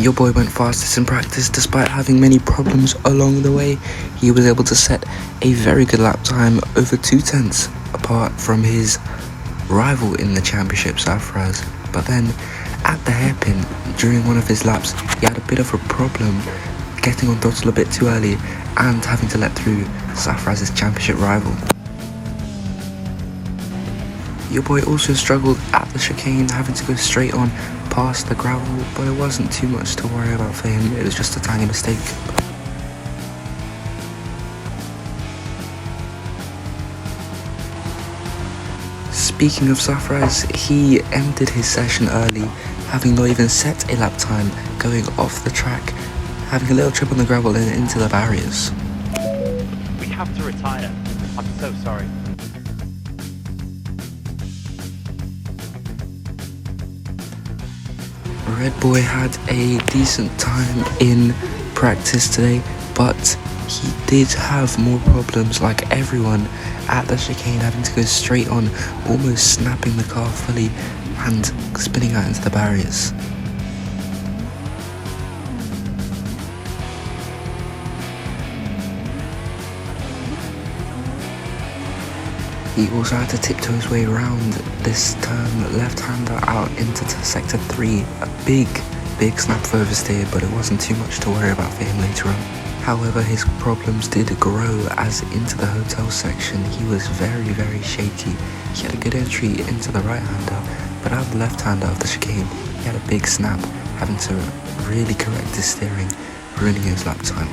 Your boy went fastest in practice despite having many problems along the way. He was able to set a very good lap time over 2/10 apart from his rival in the championship, Safraz. But then at the hairpin during one of his laps, he had a bit of a problem getting on throttle a bit too early and having to let through Safraz's championship rival. Your boy also struggled at the chicane, having to go straight on past the gravel, but it wasn't too much to worry about for him. It was just a tiny mistake. Speaking of Safraz, he ended his session early, having not even set a lap time, going off the track, having a little trip on the gravel and into the barriers. We have to retire. I'm so sorry. Red Boy had a decent time in practice today, but he did have more problems like everyone at the chicane, having to go straight on, almost snapping the car fully and spinning out into the barriers. He also had to tiptoe his way around this turn, left-hander out into sector 3. A big snap for oversteer, but it wasn't too much to worry about for him later on. However, his problems did grow as into the hotel section. He was very shaky. He had a good entry into the right-hander, but out of the left-hander of the chicane, he had a big snap, having to really correct his steering, ruining his lap time.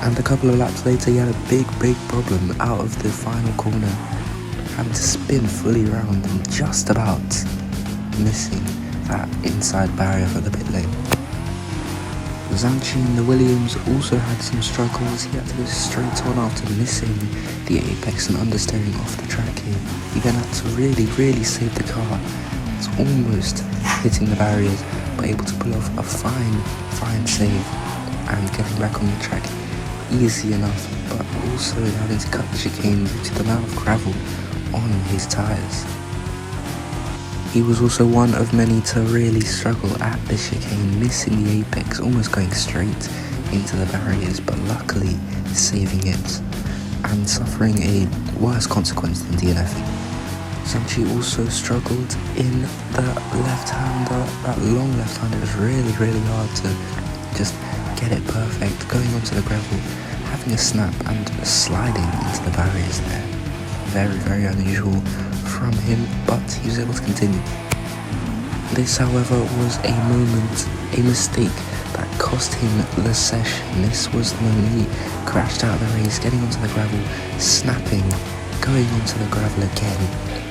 And a couple of laps later, he had a big problem out of the final corner, having to spin fully around and just about missing that inside barrier for the pit lane. Zanchi in the Williams also had some struggles. He had to go straight on after missing the apex and understeering off the track here. He then had to really save the car. It's almost hitting the barriers, but able to pull off a fine save and getting back on the track easy enough, but also having to cut the chicane due to the amount of gravel on his tyres. He was also one of many to really struggle at the chicane, missing the apex, almost going straight into the barriers, but luckily saving it and suffering a worse consequence than DNFing. Sanchi also struggled in the left-hander, that long left-hander. It was really hard to just get it perfect, going onto the gravel, having a snap and sliding into the barriers there. Very unusual from him, but he was able to continue. This, however, was a mistake that cost him the session. This was the moment he crashed out of the race, getting onto the gravel, snapping, going onto the gravel again,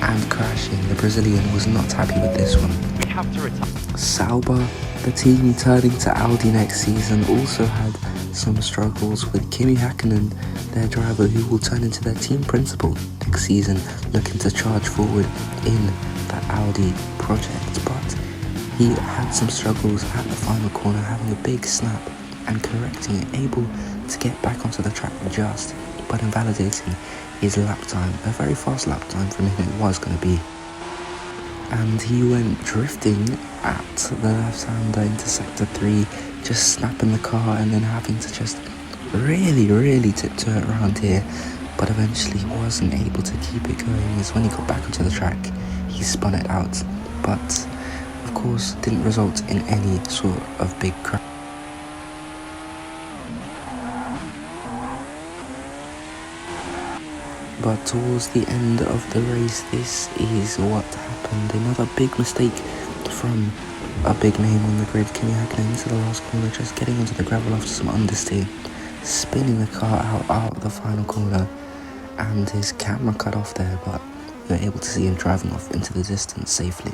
and crashing. The Brazilian was not happy with this one. We have to retire. Sauber, the team turning to Audi next season, also had some struggles with Kimi Häkkinen, their driver, who will turn into their team principal next season, looking to charge forward in that Audi project. But he had some struggles at the final corner, having a big snap and correcting it, able to get back onto the track just, but invalidating his lap time. A very fast lap time from him it was going to be. And he went drifting at the left-hander into sector 3, just snapping the car and then having to just really tiptoe it around here, but eventually wasn't able to keep it going, as when he got back onto the track, he spun it out, but of course didn't result in any sort of big crash. But towards the end of the race, this is what happened. Another big mistake from a big name on the grid, Kimi Häkkinen into the last corner, just getting onto the gravel after some understeer, spinning the car out of the final corner, and his camera cut off there, but we were able to see him driving off into the distance safely.